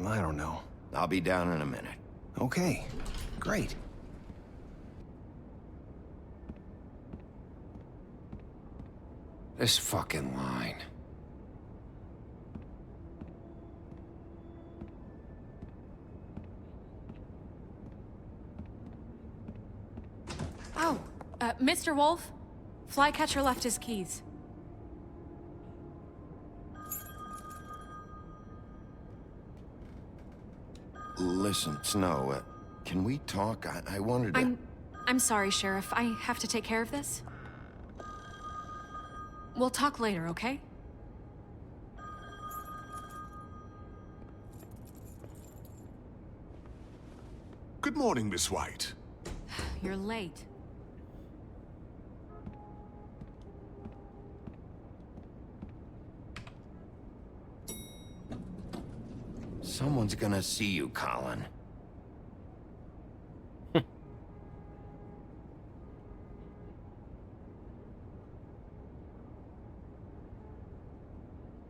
I don't know. I'll be down in a minute. Okay, great. This fucking line. Oh, Mr. Wolf, Flycatcher left his keys. Listen, Snow, can we talk? I wanted to... I'm sorry, Sheriff. I have to take care of this. We'll talk later, okay? Good morning, Miss White. You're late. Someone's gonna see you, Colin.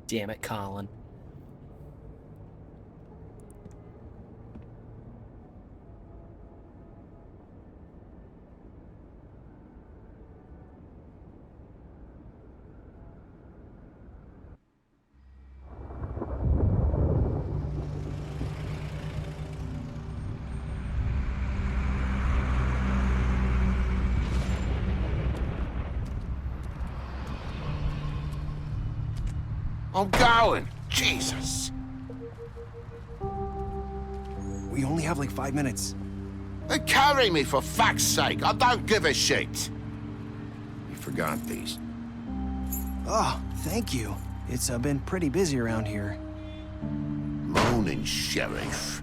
Damn it, Colin. I'm going. Jesus. We only have like 5 minutes. They carry me for fuck's sake. I don't give a shit. You forgot these. Oh, thank you. It's been pretty busy around here. Morning, Sheriff.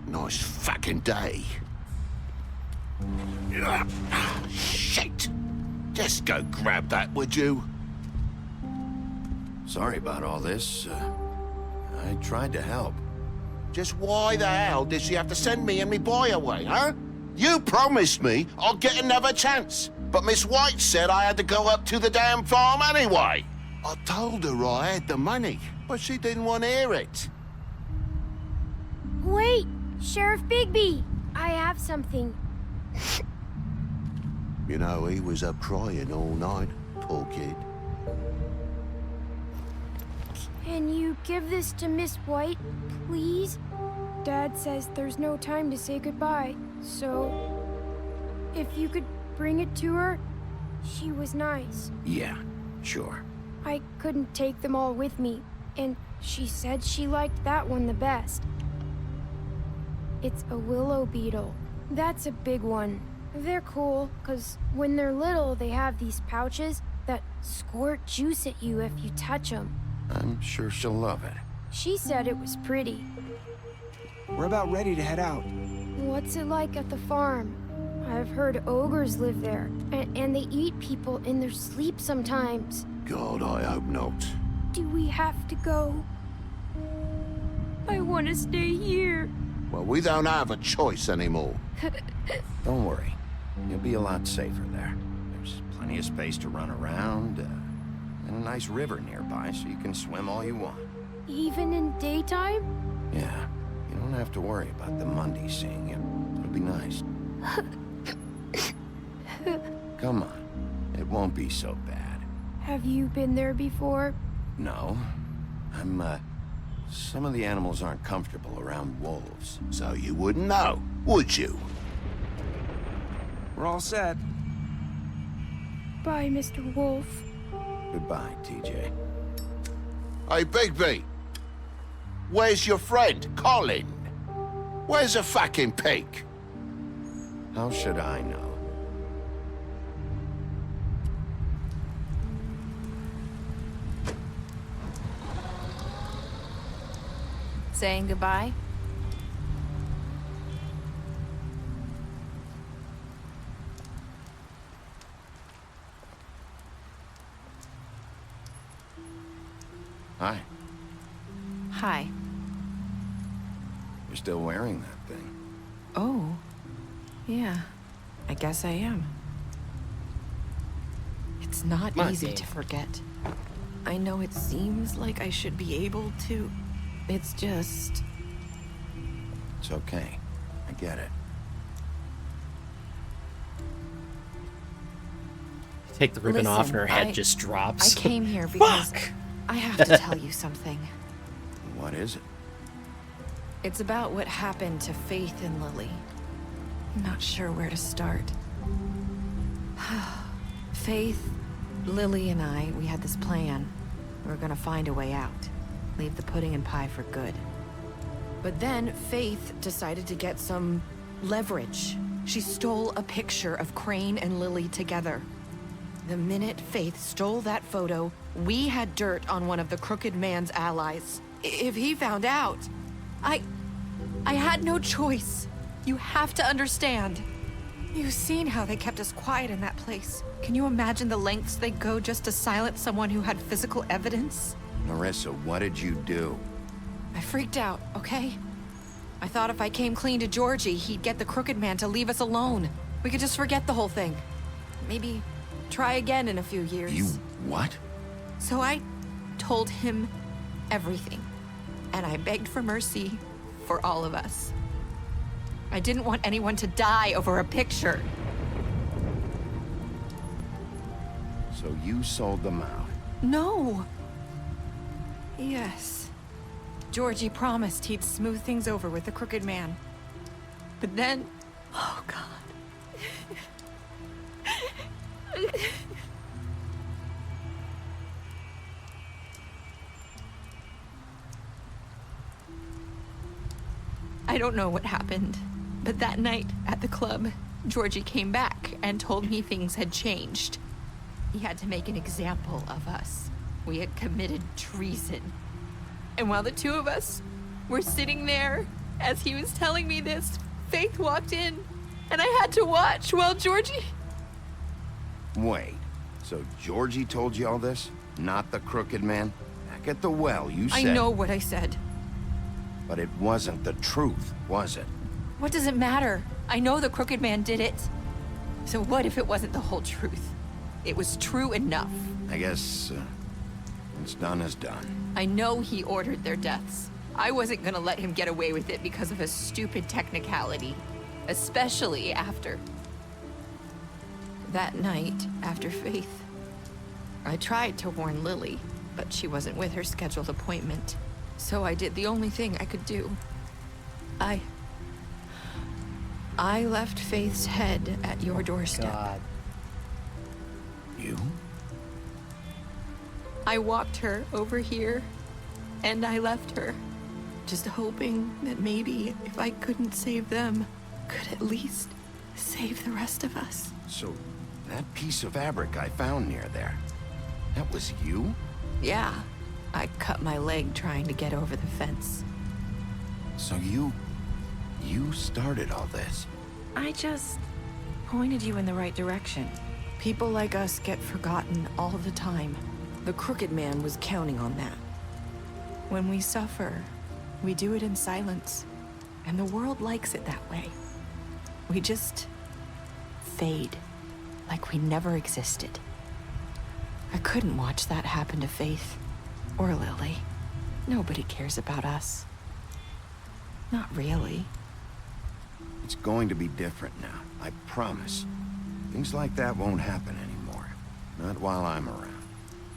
Nice fucking day. Shit. Just go grab that, would you? Sorry about all this. I tried to help. Just why the hell did she have to send me and me boy away, huh? You promised me I'd get another chance, but Miss White said I had to go up to the damn farm anyway. I told her I had the money, but she didn't want to hear it. Wait, Sheriff Bigby, I have something. You know, he was up crying all night, poor kid. Can you give this to Miss White, please? Dad says there's no time to say goodbye, so if you could bring it to her, she was nice. Yeah, sure. I couldn't take them all with me, and she said she liked that one the best. It's a willow beetle. That's a big one. They're cool, 'cause when they're little, they have these pouches that squirt juice at you if you touch them. I'm sure she'll love it. She said it was pretty. We're about ready to head out. What's it like at the farm? I've heard ogres live there, and they eat people in their sleep sometimes. God, I hope not. Do we have to go? I want to stay here. Well, we don't have a choice anymore. Don't worry. You'll be a lot safer there. There's plenty of space to run around, and a nice river nearby so you can swim all you want. Even in daytime? Yeah, you don't have to worry about the Mundy seeing you. It'll be nice. Come on. It won't be so bad. Have you been there before? No. Some of the animals aren't comfortable around wolves. So you wouldn't know, would you? We're all set. Bye, Mr. Wolf. Goodbye, TJ. Hey, Bigby. Where's your friend, Colin? Where's the fucking pig? How should I know? Saying goodbye? Hi. Hi. You're still wearing that thing. Oh. Yeah. I guess I am. It's not easy to forget. I know it seems like I should be able to. It's just... It's okay. I get it. Take the ribbon off and her head I just drops. I came here because I have to tell you something. What is it? It's about what happened to Faith and Lily. I'm not sure where to start. Faith, Lily, and I, we had this plan. We were gonna find a way out. Leave the pudding and pie for good. But then Faith decided to get some leverage. She stole a picture of Crane and Lily together. The minute Faith stole that photo, we had dirt on one of the Crooked Man's allies. If he found out, I had no choice. You have to understand. You've seen how they kept us quiet in that place. Can you imagine the lengths they go just to silence someone who had physical evidence? Marissa, what did you do? I freaked out, okay? I thought if I came clean to Georgie, he'd get the Crooked Man to leave us alone. We could just forget the whole thing. Maybe try again in a few years. You what? So I told him everything. And I begged for mercy for all of us. I didn't want anyone to die over a picture. So you sold them out? No. Yes. Georgie promised he'd smooth things over with the Crooked Man. But then... Oh, God. I don't know what happened, but that night at the club, Georgie came back and told me things had changed. He had to make an example of us. We had committed treason. And while the two of us were sitting there, as he was telling me this, Faith walked in, and I had to watch while Georgie... Wait, so Georgie told you all this? Not the crooked man? Back at the well, you said... I know what I said. But it wasn't the truth, was it? What does it matter? I know the crooked man did it. So what if it wasn't the whole truth? It was true enough. I guess, what's done is done. I know he ordered their deaths. I wasn't gonna let him get away with it because of a stupid technicality. Especially after... that night, after Faith. I tried to warn Lily, but she wasn't with her scheduled appointment. So I did the only thing I could do. I left Faith's head at your doorstep. God. You? I walked her over here, and I left her. Just hoping that maybe if I couldn't save them, could at least save the rest of us. So, that piece of fabric I found near there, that was you? Yeah. I cut my leg trying to get over the fence. So you started all this? I just pointed you in the right direction. People like us get forgotten all the time. The crooked man was counting on that. When we suffer, we do it in silence, and the world likes it that way. We just fade, like we never existed. I couldn't watch that happen to Faith. Or Lily. Nobody cares about us. Not really. It's going to be different now, I promise. Things like that won't happen anymore. Not while I'm around.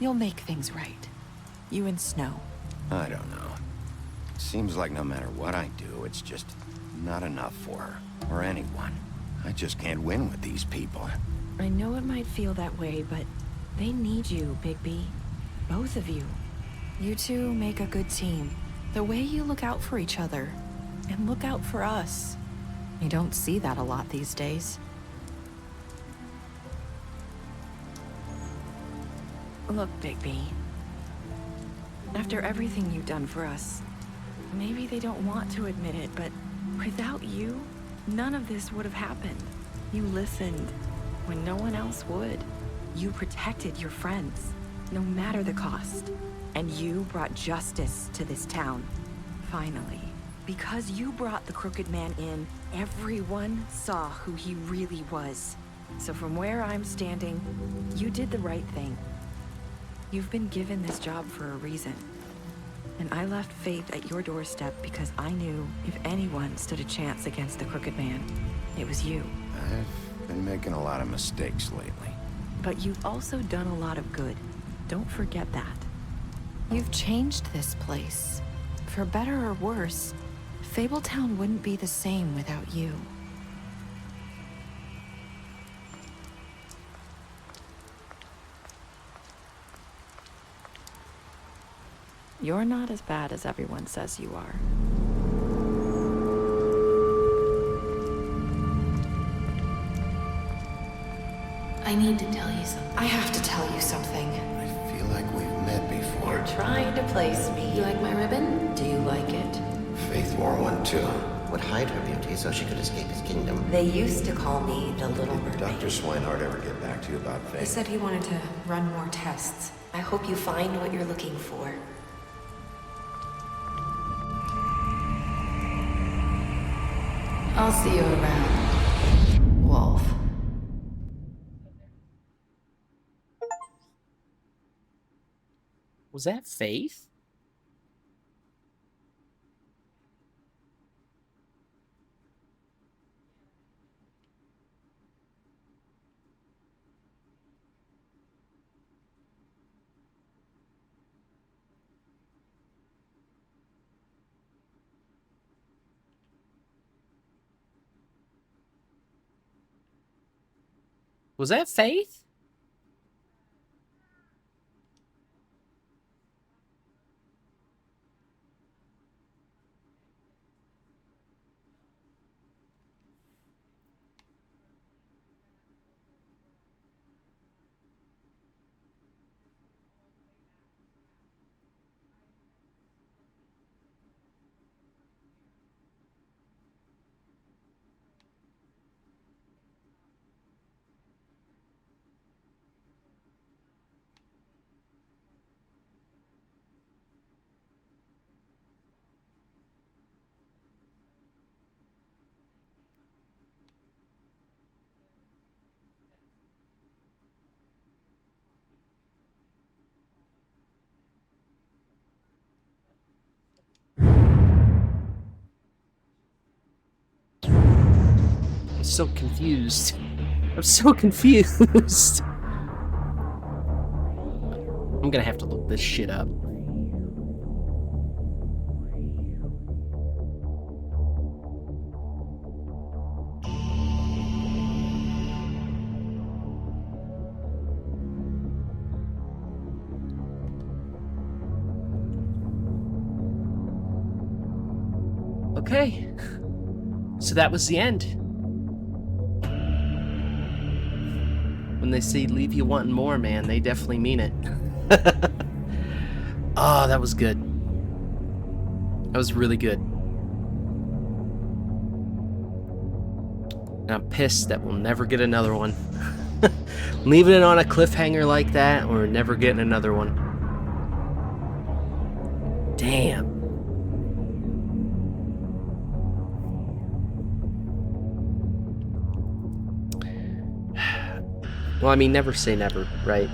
You'll make things right. You and Snow. I don't know. It seems like no matter what I do, it's just not enough for her. Or anyone. I just can't win with these people. I know it might feel that way, but they need you, Bigby. Both of you. You two make a good team. The way you look out for each other, and look out for us. You don't see that a lot these days. Look, Bigby. After everything you've done for us, maybe they don't want to admit it, but without you, none of this would have happened. You listened when no one else would. You protected your friends, no matter the cost. And you brought justice to this town. Finally. Because you brought the crooked man in, everyone saw who he really was. So from where I'm standing, you did the right thing. You've been given this job for a reason. And I left Faith at your doorstep because I knew if anyone stood a chance against the crooked man, it was you. I've been making a lot of mistakes lately. But you've also done a lot of good. Don't forget that. You've changed this place. For better or worse, Fabletown wouldn't be the same without you. You're not as bad as everyone says you are. I need to tell you something. I have to tell you something. I feel like we've met before. You're trying to place me. You like my ribbon? Do you like it? Faith wore one too. Would hide her beauty so she could escape his kingdom. They used to call me the Little Mermaid. Did Dr. Swinehart ever get back to you about Faith? He said he wanted to run more tests. I hope you find what you're looking for. I'll see you around, Wolf. Was that Faith? Was that Faith? I'm so confused. I'm so confused. I'm gonna have to look this shit up. Okay, so that was the end. When they say leave you wanting more, man, they definitely mean it. Oh, that was good. That was really good. And I'm pissed that we'll never get another one. Leaving it on a cliffhanger like that, or never getting another one. Damn. Well, I mean, never say never, right?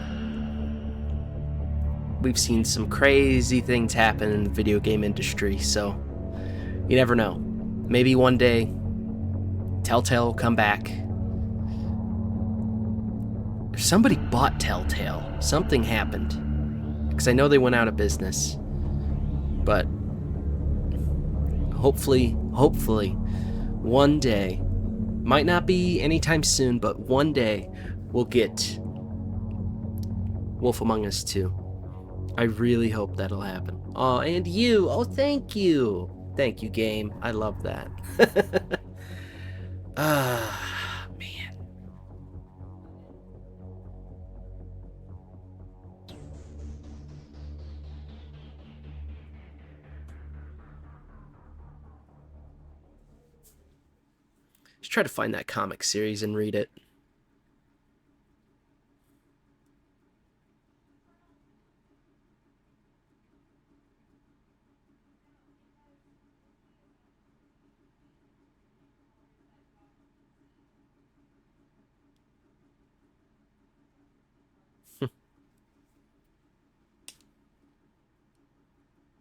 We've seen some crazy things happen in the video game industry, so you never know. Maybe one day, Telltale will come back. If somebody bought Telltale, something happened. Because I know they went out of business. But hopefully, one day, might not be anytime soon, but one day, we'll get Wolf Among Us 2. I really hope that'll happen. Oh, and you! Oh, thank you! Thank you, game. I love that. Ah, man. Just try to find that comic series and read it.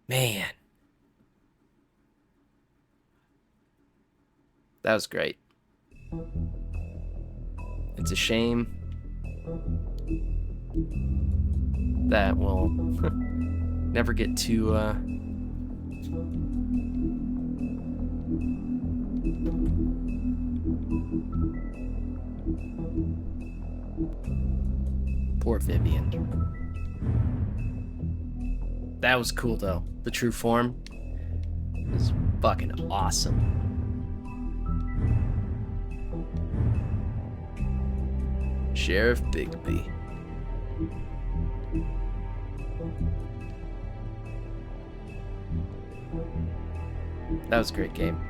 Man. That was great. It's a shame that we'll never get to poor Vivian. That was cool though. The true form is fucking awesome. Sheriff Bigby. That was a great game.